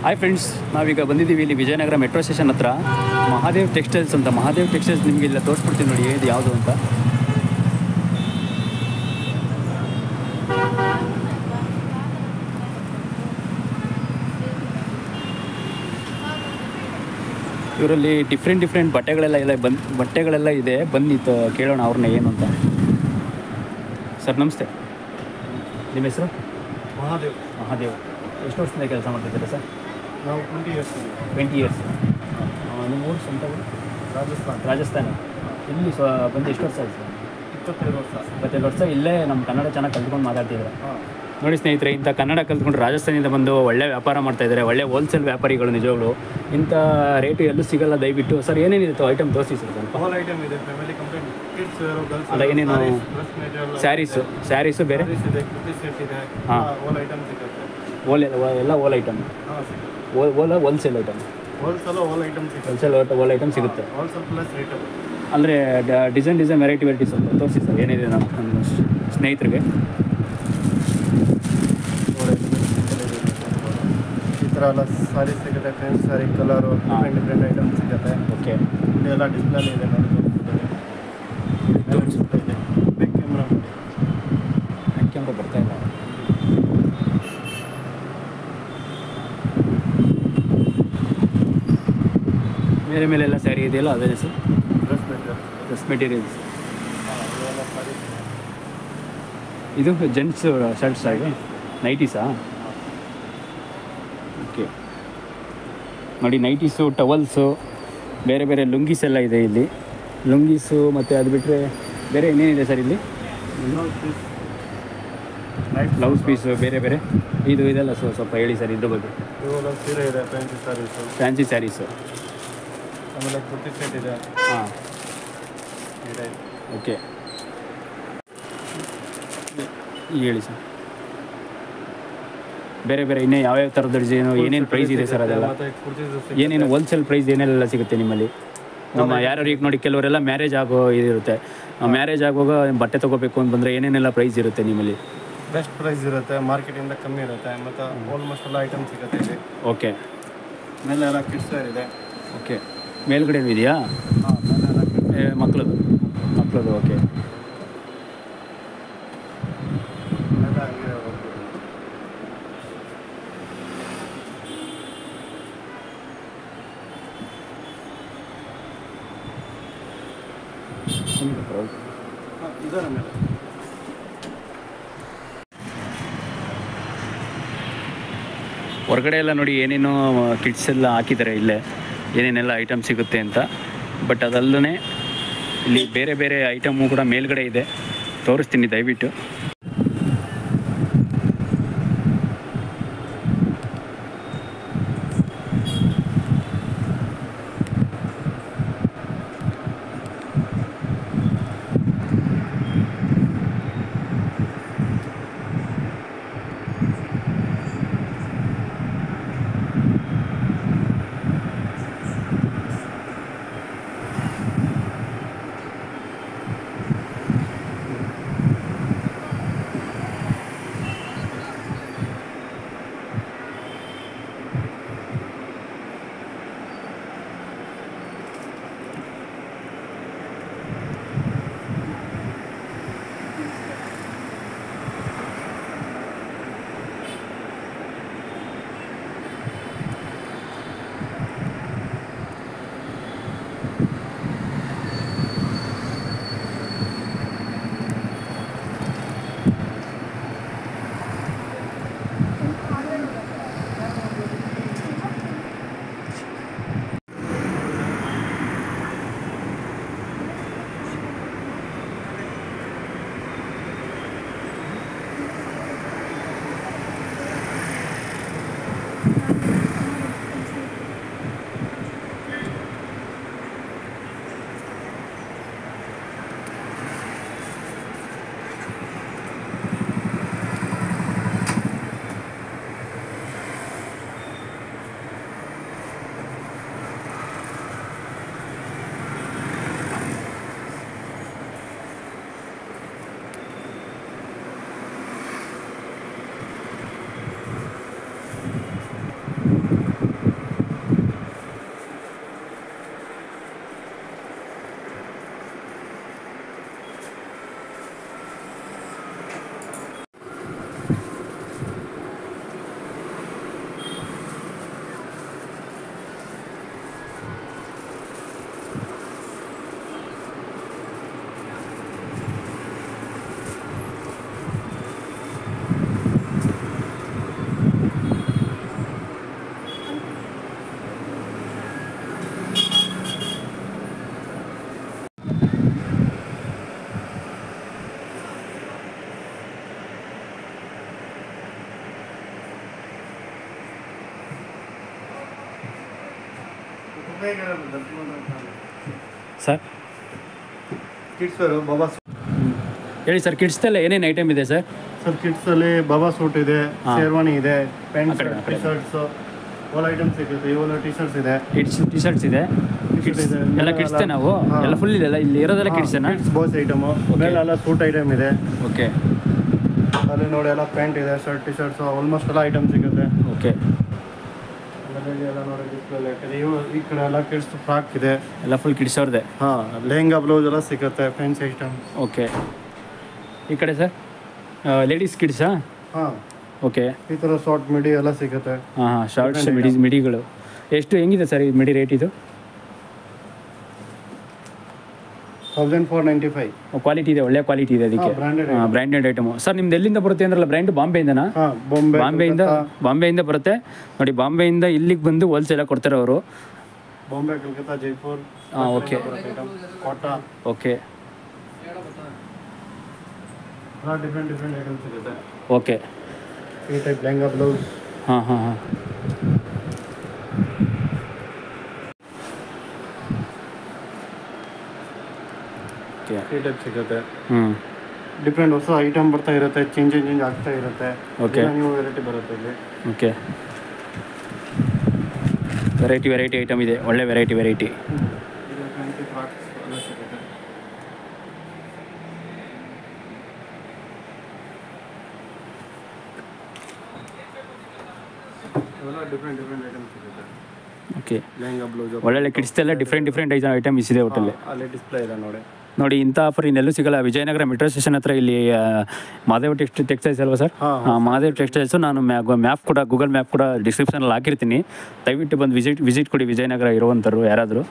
Hi friends, ನಾವೀಗ ಬಂದಿದ್ದೀವಿ ಇಲ್ಲಿ ವಿಜಯನಗರ ಮೆಟ್ರೋ ಸ್ಟೇಷನ್ ಹತ್ರ ಮಹಾದೇವ್ ಟೆಕ್ಸ್ಟೈಲ್ಸ್ ಅಂತ. ಮಹಾದೇವ್ ಟೆಕ್ಸ್ಟೈಲ್ಸ್ ನಿಮಗೆ ಇಲ್ಲ ತೋರಿಸ್ಬಿಡ್ತೀನಿ ನೋಡಿ ಇದು ಯಾವುದು ಅಂತ. ಇವರಲ್ಲಿ ಡಿಫ್ರೆಂಟ್ ಬಟ್ಟೆಗಳೆಲ್ಲ ಇದೆ. ಬನ್ನಿ ಕೇಳೋಣ ಅವ್ರನ್ನ ಏನು ಅಂತ. ಸರ್ ನಮಸ್ತೆ, ನಿಮ್ಮ ಹೆಸರು? ಮಹಾದೇವ್. ಎಷ್ಟು ವರ್ಷದಿಂದ ಕೆಲಸ ಮಾಡ್ತಿದ್ದೀರಾ ಸರ್? ನಾವು 20 ಇಯರ್ಸ್. ನಿಮ್ಮ ಊರು ಸ್ವಂತ ಊರು? ರಾಜಸ್ಥಾನ. ಇಲ್ಲಿ ಬಂದು ಎಷ್ಟು ವರ್ಷ ಆಯ್ತು ಸರ್? 22 ವರ್ಷ. ಇಲ್ಲೇ ನಮ್ಮ ಕನ್ನಡ ಚೆನ್ನಾಗಿ ಕಲ್ತ್ಕೊಂಡು ಮಾತಾಡ್ತಿದ್ದಾರೆ. ನೋಡಿ ಸ್ನೇಹಿತರೆ, ಇಂಥ ಕನ್ನಡ ಕಲ್ತ್ಕೊಂಡು ರಾಜಸ್ಥಾನದಿಂದ ಬಂದು ಒಳ್ಳೆ ವ್ಯಾಪಾರ ಮಾಡ್ತಾಯಿದ್ದಾರೆ. ಒಳ್ಳೆ ಹೋಲ್ಸೇಲ್ ವ್ಯಾಪಾರಿಗಳು ನಿಜವಾಗ್ಲು. ಇಂಥ ರೇಟು ಎಲ್ಲೂ ಸಿಗಲ್ಲ. ದಯವಿಟ್ಟು ಸರ್ ಏನೇನಿರುತ್ತೋ ಐಟಮ್ ತೋರಿಸಿ ಸರ್ ಸ್ವಲ್ಪ. ಆಲ್ ಐಟಮ್ ಇದೆ, ಫ್ಯಾಮಿಲಿ ಕಂಪ್ಲೇಂಟ್, ಕಿಡ್ಸ್ ಗರ್ಲ್ಸ್ ಅಲ್ಲ ಏನೇನು ಸ್ಯಾರೀಸು ಬೇರೆ? ಇದೆ, ಕುರ್ತಿ ಸೆಟ್ ಇದೆ. ಹಾಂ, ಆಲ್ ಐಟಮ್ ಸಿಗುತ್ತೆ. ಎಲ್ಲ ಓಲ್ ಐಟಮ್. ಹಾಂ ಸಿಗುತ್ತೆ. Wholesale item. Wholesale all item ಸಿಗುತ್ತೆ. ಓಲ್ ಐಟಮ್ ಸಿಗುತ್ತೆ. Wholesale plus rate. ಅಂದರೆ ಡಿಸೈನ್ ವೆರೈಟಿ ಸ್ವಲ್ಪ ತೋರಿಸಿ ಸರ್ ಏನಿದೆ ನಮ್ಮ ಸ್ನೇಹಿತರಿಗೆ. ಈ ಥರ ಎಲ್ಲ ಸಾರಿ ಸಿಗುತ್ತೆ, ಫ್ರೆಂಡ್ಸ್ ಸಾರಿ ಕಲರು ಡಿಫ್ರೆಂಟ್ ಐಟಮ್ ಸಿಗುತ್ತೆ. ಓಕೆ, ಇಲ್ಲಿ ಎಲ್ಲ ಡಿಸ್ಪ್ಲೇ ಇದೆ ನೋಡಿ. ಬ್ಯಾಕ್ ಕ್ಯಾಮ್ರಾ ಬರ್ತಾ ಇಲ್ಲ. ಮೇಲೆಲ್ಲ ಸ್ಯಾರಿ ಇದೆಯಲ್ಲ ಅದೇ ಸರ್? Dress materials. ಇದು ಜೆಂಟ್ಸ್ ಶರ್ಟ್ಸ್ ಆಗಿ ನೈಟೀಸಾ? ಓಕೆ ನೋಡಿ, ನೈಟೀಸು, ಟವಲ್ಸು, ಬೇರೆ ಲುಂಗೀಸ್ ಎಲ್ಲ ಇದೆ ಇಲ್ಲಿ. ಲುಂಗೀಸು ಮತ್ತು ಅದು ಬಿಟ್ಟರೆ ಬೇರೆ ಇನ್ನೇನಿದೆ ಸರ್ ಇಲ್ಲಿ? ಬ್ಲೌಸ್ ಪೀಸು ಬೇರೆ ಇದೆಲ್ಲ ಸ್ವಲ್ಪ ಹೇಳಿ ಸರ್ ಇದ್ರ ಬಗ್ಗೆ. ಇವೆಲ್ಲ ಸೀರೆ ಇದೆ, ಫ್ಯಾನ್ಸಿ ಸ್ಯಾರೀಸು. ಆಮೇಲೆ ಕುರ್ತಿ ಸೆಟ್ ಇದೆ. ಹಾಂ, ಇದೆ. ಓಕೆ ಹೇಳಿ ಸರ್. ಬೇರೆ ಇನ್ನೇ ಯಾವ್ಯಾವ ಥರದ ಡಿಸೈನು, ಏನೇನು ಪ್ರೈಸ್ ಇದೆ ಸರ್ ಅದೆಲ್ಲ? ಏನೇನು ಹೋಲ್ಸೇಲ್ ಪ್ರೈಸ್ ಏನೆಲ್ಲ ಸಿಗುತ್ತೆ ನಿಮ್ಮಲ್ಲಿ? ನಮ್ಮ ಯಾರು ಈಗ ನೋಡಿ, ಕೆಲವರೆಲ್ಲ ಮ್ಯಾರೇಜ್ ಆಗೋ ಇದಿರುತ್ತೆ. ಮ್ಯಾರೇಜ್ ಆಗುವಾಗ ಬಟ್ಟೆ ತೊಗೋಬೇಕು ಅಂತ ಬಂದರೆ ಏನೇನೆಲ್ಲ ಪ್ರೈಸ್ ಇರುತ್ತೆ ನಿಮ್ಮಲ್ಲಿ? ಬೆಸ್ಟ್ ಪ್ರೈಸ್ ಇರುತ್ತೆ, ಮಾರ್ಕೆಟಿಂದ ಕಮ್ಮಿ ಇರುತ್ತೆ, ಮತ್ತು ಆಲ್ಮೋಸ್ಟ್ ಎಲ್ಲ ಐಟಮ್ ಸಿಗುತ್ತೆ ಇಲ್ಲಿ. ಓಕೆ, ಮೇಲೆ ಎಲ್ಲ ಕಿಡ್ಸ್ ವೇರ್ ಇದೆ. ಓಕೆ, ಮೇಲ್ಗಡೆ ಇದೆಯಾ? ಹಾಂ, ಮೇಲೆ ಎಲ್ಲ ಮಕ್ಕಳದು. ಓಕೆ, ಎಲ್ಲ ಹಂಗೆ ಹೋಗ್ಬೋದು. ಇದರ ಮೇಲೆ ಹೊರಗಡೆ ಎಲ್ಲ ನೋಡಿ ಏನೇನು ಕಿಡ್ಸ್ ಎಲ್ಲ ಹಾಕಿದ್ದಾರೆ ಇಲ್ಲೇ, ಏನೇನೆಲ್ಲ ಐಟಮ್ ಸಿಗುತ್ತೆ ಅಂತ. ಬಟ್ ಅದಲ್ಲದೆ ಇಲ್ಲಿ ಬೇರೆ ಐಟಮು ಕೂಡ ಮೇಲ್ಗಡೆ ಇದೆ, ತೋರಿಸ್ತೀನಿ ದಯವಿಟ್ಟು. ಸರ್ ಕಿಡ್ಸ್ ವೇರು ಬಾಬಾ ಹೇಳಿ ಸರ್, ಕಿಡ್ಸ್ದಲ್ಲ ಏನೇನು ಐಟಮ್ ಇದೆ ಸರ್? ಸರ್ ಕಿಡ್ಸಲ್ಲಿ ಬಾಬಾ ಸೂಟ್ ಇದೆ, ಶೇರ್ವಾನಿ ಇದೆ, ಪ್ಯಾಂಟ್ ಆ ಕಡೆ, ಆ ಕಡೆ. ಟಿ ಶರ್ಟ್ಸು ಆಲ್ ಐಟಮ್ಸ್ ಸಿಗುತ್ತೆ. ಇವೆಲ್ಲ ಟಿ ಶರ್ಟ್ಸ್ ಇದೆ, ಟಿ ಶರ್ಟ್ಸ್ ಇದೆ, ಕಿಡ್ಸ್ ಇದೆ. ಎಲ್ಲ ಕಿಡ್ಸ್ತೆ ನಾವು ಎಲ್ಲ ಫುಲ್ ಇದೆಲ್ಲ ಇಲ್ಲಿ ಇರೋದೆಲ್ಲ ಕಿಡ್ಸೇನಾ? Boys item. ಮೇಲೆಲ್ಲ ಸೂಟ್ ಐಟಮ್ ಇದೆ. ಓಕೆ ಅಲ್ಲಿ ನೋಡಿ ಎಲ್ಲ ಪ್ಯಾಂಟ್ ಇದೆ, ಶರ್ಟ್ ಟಿ ಶರ್ಟ್ಸು ಆಲ್ಮೋಸ್ಟ್ ಎಲ್ಲ ಐಟಮ್ ಸಿಗುತ್ತೆ. ಓಕೆ ಆಮೇಲೆ ಎಲ್ಲ ನೋಡಿ ಡಿಸ್ಪ್ಲೇ ಹಾಕಿದೆ. ಈ ಕಡೆ ಎಲ್ಲ ಕಿಡ್ಸ್ ಫ್ರಾಕ್ ಇದೆ, ಎಲ್ಲ ಫುಲ್ ಕಿಡ್ಸ್ ಅವ್ರದ್ದೆ. ಹಾಂ ಲೆಹಂಗಾ ಬ್ಲೌಸ್ ಎಲ್ಲ ಸಿಗುತ್ತೆ, ಫ್ಯಾನ್ಸಿ ಐಟಮ್. ಓಕೆ ಈ ಕಡೆ ಸರ್ ಲೇಡೀಸ್ ಕಿಡ್ಸಾ? ಹಾಂ ಓಕೆ ಈ ಥರ ಶಾರ್ಟ್ ಮಿಡಿ ಎಲ್ಲ ಸಿಗುತ್ತೆ. ಹಾಂ ಹಾಂ ಶಾರ್ಟ್ಸ್ ಮಿಡಿಗಳು ಎಷ್ಟು ಹೆಂಗಿದೆ ಸರ್ ಈ ಮಿಡಿ ರೇಟ್ ಇದು? 1495. ಕ್ವಾಲಿಟಿ ಇದೆ, ಒಳ್ಳೆ ಕ್ವಾಲಿಟಿ ಇದೆ ಅದಕ್ಕೆ. Branded item. ಸರ್ ನಿಮ್ದು ಎಲ್ಲಿಂದ ಬರುತ್ತೆ ಅಂದ್ರಲ್ಲ ಬ್ರ್ಯಾಂಡ್? ಬಾಂಬೆಯಿಂದನಾ? ಹಾಂ ಬಾಂಬೆಯಿಂದ ಬರುತ್ತೆ ನೋಡಿ. ಬಾಂಬೆಯಿಂದ ಇಲ್ಲಿಗೆ ಬಂದು ಹೋಲ್ಸೇಲಾಗಿ ಕೊಡ್ತಾರೆ ಅವರು. ಬಾಂಬೆ, ಕಲ್ಕತ್ತಾ, ಜೈಪುರ್. ಹಾಂ ಓಕೆ ಕೋಟಾ. ಓಕೆ ಎಲ್ಲ ಡಿಫ್ರೆಂಟ್ ಐಟಮ್ಸ್ ಸಿಗುತ್ತೆ. ಓಕೆ ಈ ಟೈಪ್ ಲೆಹಂಗಾ ಬ್ಲೌಸ್. ಹಾಂ ಹಾಂ ಹಾಂ ಓಕೆ ಈ ಟೈಪ್ ಸಿಗುತ್ತೆ. ಹ್ಞೂ ಡಿಫ್ರೆಂಟ್ ಹೊಸ ಐಟಮ್ ಬರ್ತಾ ಇರುತ್ತೆ, ಚೇಂಜ್ ಆಗ್ತಾ ಇರುತ್ತೆ. ಓಕೆ ನ್ಯೂ ವೆರೈಟಿ ಬರುತ್ತೆ ಇಲ್ಲಿ. ಓಕೆ ವೆರೈಟಿ ಐಟಮ್ ಇದೆ, ಒಳ್ಳೆ ವೆರೈಟಿ. ಈಗ ಫ್ಯಾನ್ಸಿ ಫ್ರಾಕ್ಸ್ ಎಲ್ಲ ಸಿಗುತ್ತೆ. ಇವೆಲ್ಲ ಡಿಫ್ರೆಂಟ್ ಐಟಮ್ ಸಿಗುತ್ತೆ. ಓಕೆ ಲೆಹಂಗಾ ಬ್ಲೌಸ್ ಒಳ್ಳೊಳ್ಳೆ ಕಿಡ್ಸ್ದೆಲ್ಲ ಡಿಫ್ರೆಂಟ್ ಐಟಮ್ಸ್ ಇದೆ ಹೋಟೆಲ್ಲಿ. ಅಲ್ಲಿ ಡಿಸ್ಪ್ಲೇ ಇದೆ ನೋಡಿ. ನೋಡಿ ಇಂಥ ಆಫರ್ ಇನ್ನೆಲ್ಲೂ ಸಿಗಲ್ಲ. ವಿಜಯನಗರ ಮೆಟ್ರೋ ಸ್ಟೇಷನ್ ಹತ್ರ ಇಲ್ಲಿ ಮಹಾದೇವ್ ಟೆಕ್ಸ್ಟೈಲ್ಸ್ ಅಲ್ವಾ ಸರ್? ಹಾಂ ಮಹಾದೇವ್ ಟೆಕ್ಸ್ಟೈಲ್ಸು. ನಾನು ಮ್ಯಾಪ್ ಕೂಡ ಗೂಗಲ್ ಮ್ಯಾಪ್ ಕೂಡ ಡಿಸ್ಕ್ರಿಪ್ಷನಲ್ಲಿ ಹಾಕಿರ್ತೀನಿ. ದಯವಿಟ್ಟು ಬಂದು ವಿಸಿಟ್ ಕೊಡಿ ವಿಜಯನಗರ ಇರುವಂಥವ್ರು ಯಾರಾದರೂ.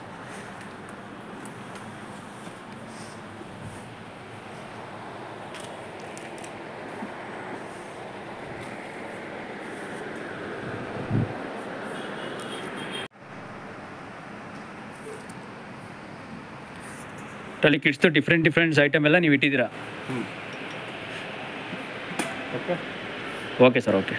ಅಲ್ಲಿ ಕಿಡ್ಸ್ದು ಡಿಫ್ರೆಂಟ್ ಐಟಮ್ ಎಲ್ಲ ನೀವು ಇಟ್ಟಿದ್ದೀರಾ? Okay okay sir, okay.